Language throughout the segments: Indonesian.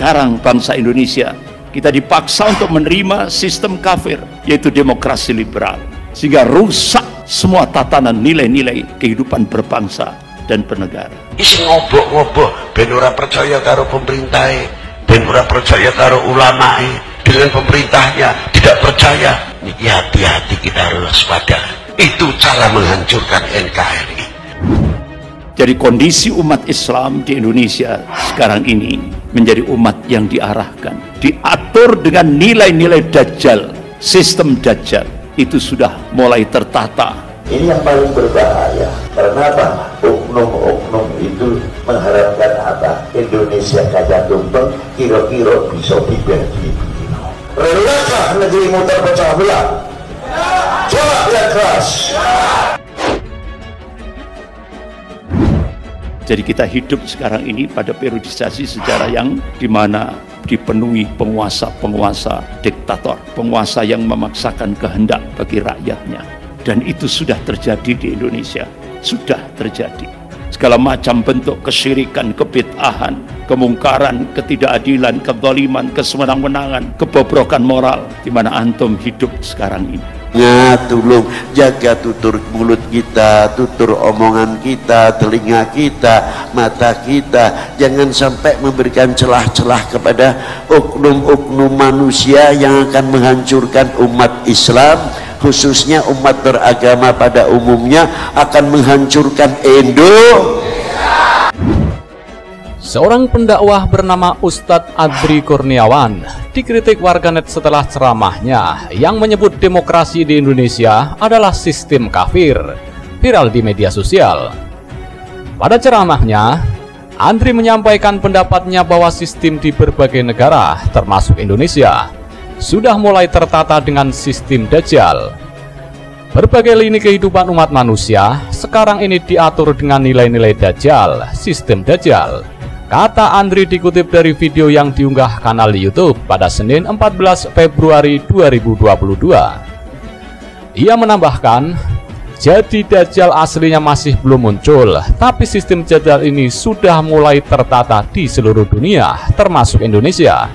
sekarang bangsa Indonesia kita dipaksa untuk menerima sistem kafir, yaitu demokrasi liberal, sehingga rusak semua tatanan nilai-nilai kehidupan berbangsa dan bernegara. Isi ngobok-ngobok ben ora percaya karo pemerintah, ben ora percaya karo ulama, dengan pemerintahnya tidak percaya. Niki hati-hati, kita harus waspada. Itu cara menghancurkan NKRI. Jadi kondisi umat Islam di Indonesia sekarang ini menjadi umat yang diarahkan, diatur dengan nilai-nilai Dajjal, sistem Dajjal itu sudah mulai tertata. Ini yang paling berbahaya. Karena apa? Oknum-oknum itu mengharapkan apa? Indonesia kagak tumpeng, kira-kira bisa dibagi. Relakah negerimu terpecah belah? Coba yang keras. Jadi kita hidup sekarang ini pada periodisasi sejarah yang dimana dipenuhi penguasa-penguasa diktator, penguasa yang memaksakan kehendak bagi rakyatnya. Dan itu sudah terjadi di Indonesia, sudah terjadi. Segala macam bentuk kesyirikan, kebid'ahan, kemungkaran, ketidakadilan, kezaliman, kesewenang-wenangan, kebobrokan moral di mana antum hidup sekarang ini. Tolong jaga tutur mulut kita, tutur omongan kita, telinga kita, mata kita. Jangan sampai memberikan celah-celah kepada oknum-oknum manusia yang akan menghancurkan umat Islam, khususnya umat beragama pada umumnya, akan menghancurkan Indonesia. Seorang pendakwah bernama Ustadz Adri Kurniawan dikritik warganet setelah ceramahnya yang menyebut demokrasi di Indonesia adalah sistem kafir, viral di media sosial. Pada ceramahnya, Andri menyampaikan pendapatnya bahwa sistem di berbagai negara, termasuk Indonesia, sudah mulai tertata dengan sistem Dajjal. Berbagai lini kehidupan umat manusia sekarang ini diatur dengan nilai-nilai Dajjal, sistem Dajjal. Kata Andri dikutip dari video yang diunggah kanal di YouTube pada Senin 14 Februari 2022. Ia menambahkan, jadi Dajjal aslinya masih belum muncul, tapi sistem Dajjal ini sudah mulai tertata di seluruh dunia, termasuk Indonesia.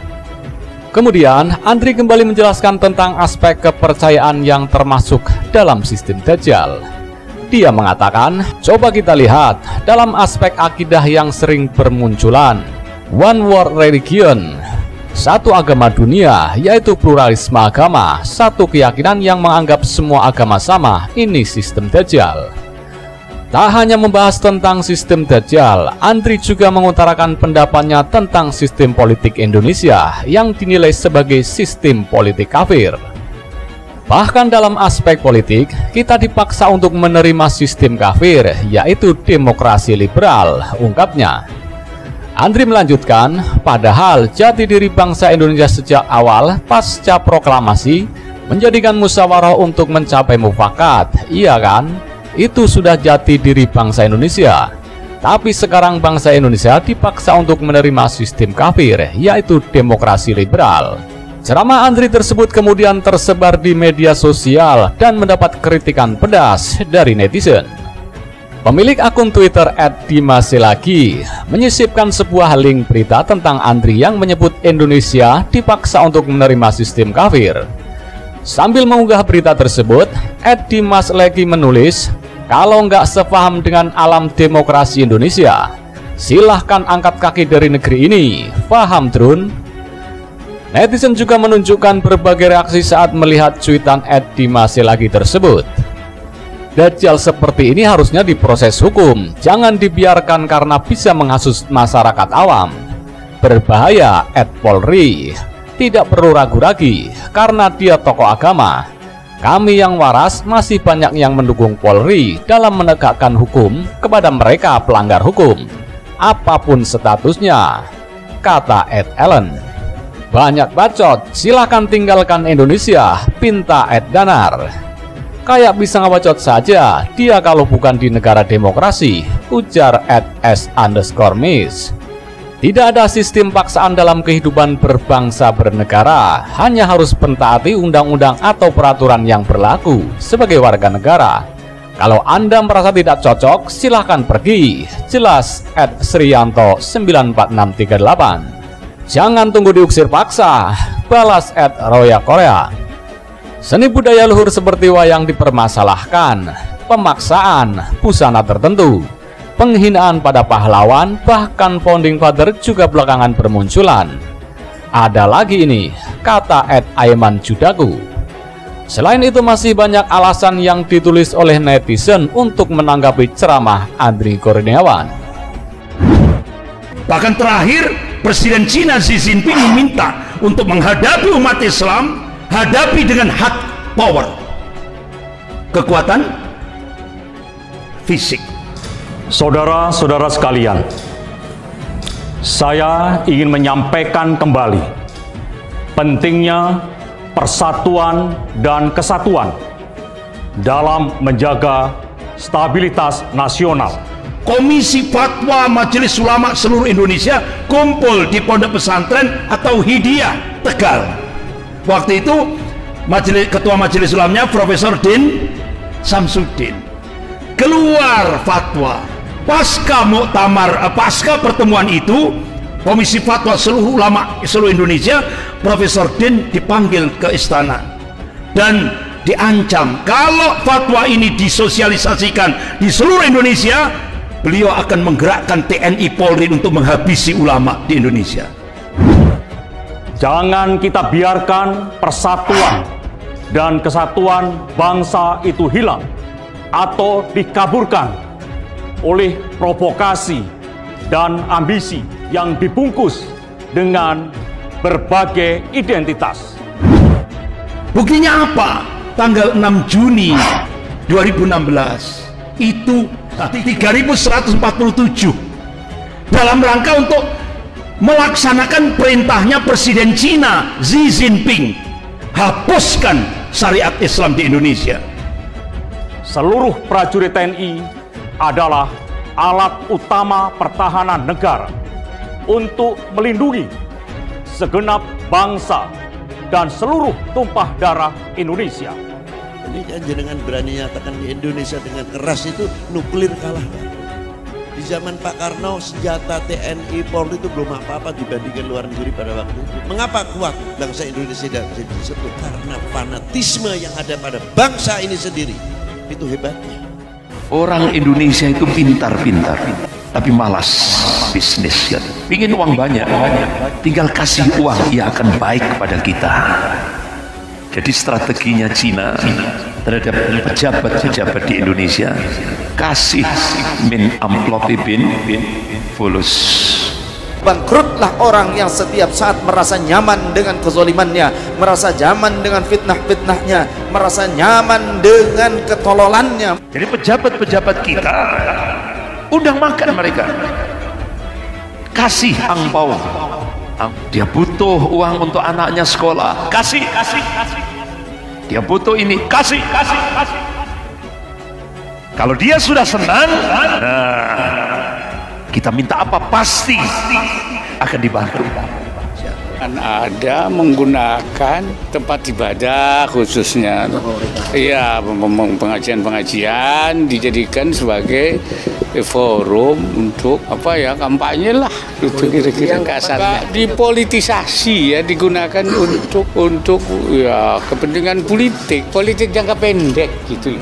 Kemudian, Andri kembali menjelaskan tentang aspek kepercayaan yang termasuk dalam sistem Dajjal. Dia mengatakan, coba kita lihat dalam aspek akidah yang sering bermunculan, one world religion, satu agama dunia, yaitu pluralisme agama, satu keyakinan yang menganggap semua agama sama. Ini sistem Dajjal. Tak hanya membahas tentang sistem Dajjal, Andri juga mengutarakan pendapatnya tentang sistem politik Indonesia yang dinilai sebagai sistem politik kafir. Bahkan dalam aspek politik, kita dipaksa untuk menerima sistem kafir, yaitu demokrasi liberal, ungkapnya. Andri melanjutkan, padahal jati diri bangsa Indonesia sejak awal pasca proklamasi menjadikan musyawarah untuk mencapai mufakat, iya kan? Itu sudah jati diri bangsa Indonesia. Tapi sekarang bangsa Indonesia dipaksa untuk menerima sistem kafir, yaitu demokrasi liberal. Ceramah Andri tersebut kemudian tersebar di media sosial dan mendapat kritikan pedas dari netizen. Pemilik akun Twitter @dimaselagi menyisipkan sebuah link berita tentang Andri yang menyebut Indonesia dipaksa untuk menerima sistem kafir. Sambil mengunggah berita tersebut, @dimaselagi menulis, kalau nggak sepaham dengan alam demokrasi Indonesia, silahkan angkat kaki dari negeri ini, paham Drun? Netizen juga menunjukkan berbagai reaksi saat melihat cuitan @dimaselagi tersebut. Dajjal seperti ini harusnya diproses hukum, jangan dibiarkan karena bisa menghasut masyarakat awam. Berbahaya @polri, tidak perlu ragu lagi karena dia tokoh agama. Kami yang waras masih banyak yang mendukung Polri dalam menegakkan hukum kepada mereka pelanggar hukum, apapun statusnya, kata @ellen. Banyak bacot, silakan tinggalkan Indonesia, pinta @danar. Kayak bisa ngabacot saja, dia kalau bukan di negara demokrasi, ujar @s_miss. Tidak ada sistem paksaan dalam kehidupan berbangsa bernegara, hanya harus mentaati undang-undang atau peraturan yang berlaku sebagai warga negara. Kalau Anda merasa tidak cocok, silahkan pergi, jelas @sriyanto94638. Jangan tunggu diusir paksa, balas @Roya Korea. Seni budaya luhur seperti wayang dipermasalahkan, pemaksaan busana tertentu, penghinaan pada pahlawan, bahkan founding father juga belakangan bermunculan. Ada lagi ini, kata @Aiman Judaku. Selain itu masih banyak alasan yang ditulis oleh netizen untuk menanggapi ceramah Andri Kurniawan. Bahkan terakhir, Presiden Cina Xi Jinping meminta untuk menghadapi umat Islam, hadapi dengan hard power, kekuatan fisik. Saudara-saudara sekalian, saya ingin menyampaikan kembali pentingnya persatuan dan kesatuan dalam menjaga stabilitas nasional. Komisi Fatwa Majelis Ulama seluruh Indonesia kumpul di Pondok Pesantren atau Hidayah Tegal. Waktu itu Ketua Majelis Ulamanya Profesor Din Samsudin. Keluar fatwa. Pasca pertemuan itu, Komisi Fatwa seluruh ulama seluruh Indonesia, Profesor Din dipanggil ke istana dan diancam kalau fatwa ini disosialisasikan di seluruh Indonesia, beliau akan menggerakkan TNI Polri untuk menghabisi ulama di Indonesia. Jangan kita biarkan persatuan dan kesatuan bangsa itu hilang atau dikaburkan oleh provokasi dan ambisi yang dibungkus dengan berbagai identitas. Buktinya apa? Tanggal 6 Juni 2016 itu 3147 dalam rangka untuk melaksanakan perintahnya Presiden Cina Xi Jinping, hapuskan syariat Islam di Indonesia. Seluruh prajurit TNI adalah alat utama pertahanan negara untuk melindungi segenap bangsa dan seluruh tumpah darah Indonesia. Ini kan jenengan berani nyatakan di Indonesia dengan keras itu nuklir kalah. Di zaman Pak Karno senjata TNI Polri itu belum apa-apa dibandingkan luar negeri pada waktu itu. Mengapa kuat bangsa Indonesia tidak bisa disebut? Karena fanatisme yang ada pada bangsa ini sendiri. Itu hebatnya. Orang Indonesia itu pintar-pintar, tapi malas bisnis. Ingin uang banyak, tinggal kasih uang, ia akan baik kepada kita. Jadi strateginya Cina terhadap pejabat-pejabat di Indonesia, kasih min amplopi bin fulus. Bangkrutlah orang yang setiap saat merasa nyaman dengan kezolimannya, merasa nyaman dengan fitnah-fitnahnya, merasa nyaman dengan ketololannya. Jadi pejabat-pejabat kita undang makan mereka, kasih angpau. Dia butuh uang untuk anaknya sekolah, kasih. Dia butuh ini, kasih. Kalau dia sudah senang, kita minta apa pasti akan dibantu. Ada menggunakan tempat ibadah khususnya, iya, pengajian dijadikan sebagai forum untuk apa ya, kampanye lah, itu kira-kira kasarnya. Dipolitisasi ya, digunakan untuk ya kepentingan politik jangka pendek gitu.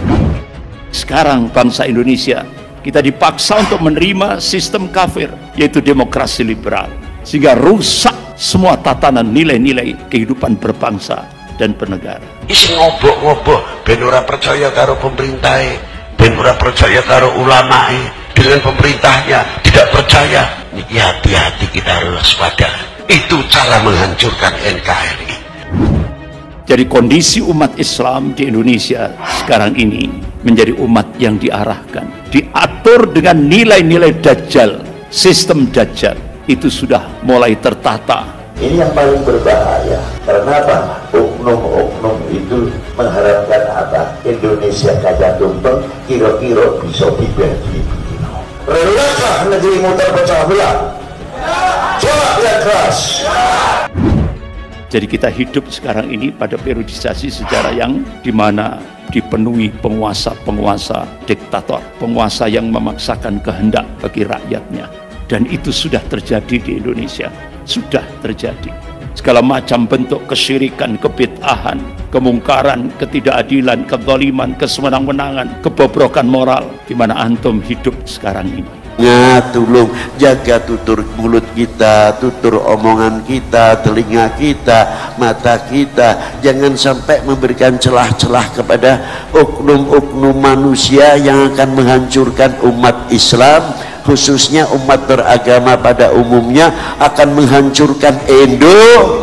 Sekarang bangsa Indonesia kita dipaksa untuk menerima sistem kafir, yaitu demokrasi liberal, sehingga rusak semua tatanan nilai-nilai kehidupan berbangsa dan bernegara. Isi ngobok-ngobok ben ora percaya karo pemerintah, ben ora percaya karo ulama, dengan pemerintahnya tidak percaya. Niki hati-hati, kita harus waspada. Itu cara menghancurkan NKRI. Jadi kondisi umat Islam di Indonesia sekarang ini menjadi umat yang diarahkan, diatur dengan nilai-nilai Dajjal, sistem Dajjal. Itu sudah mulai tertata. Ini yang paling berbahaya. Karena apa? Oknum-oknum itu mengharapkan apa? Indonesia kagak tumpeng, kira-kira bisa dibagi. Relakah negerimu terpecah belah? Jawab yang keras. Jadi kita hidup sekarang ini pada periodisasi sejarah yang dimana dipenuhi penguasa-penguasa diktator, penguasa yang memaksakan kehendak bagi rakyatnya. Dan itu sudah terjadi di Indonesia. sudah terjadi. Segala macam bentuk kesyirikan, kebid'ahan, kemungkaran, ketidakadilan, kezaliman, kesewenang-wenangan, kebobrokan moral, di mana antum hidup sekarang ini. Tolong jaga tutur mulut kita, tutur omongan kita, telinga kita, mata kita, jangan sampai memberikan celah-celah kepada oknum-oknum manusia yang akan menghancurkan umat Islam, khususnya umat beragama pada umumnya, akan menghancurkan Indonesia.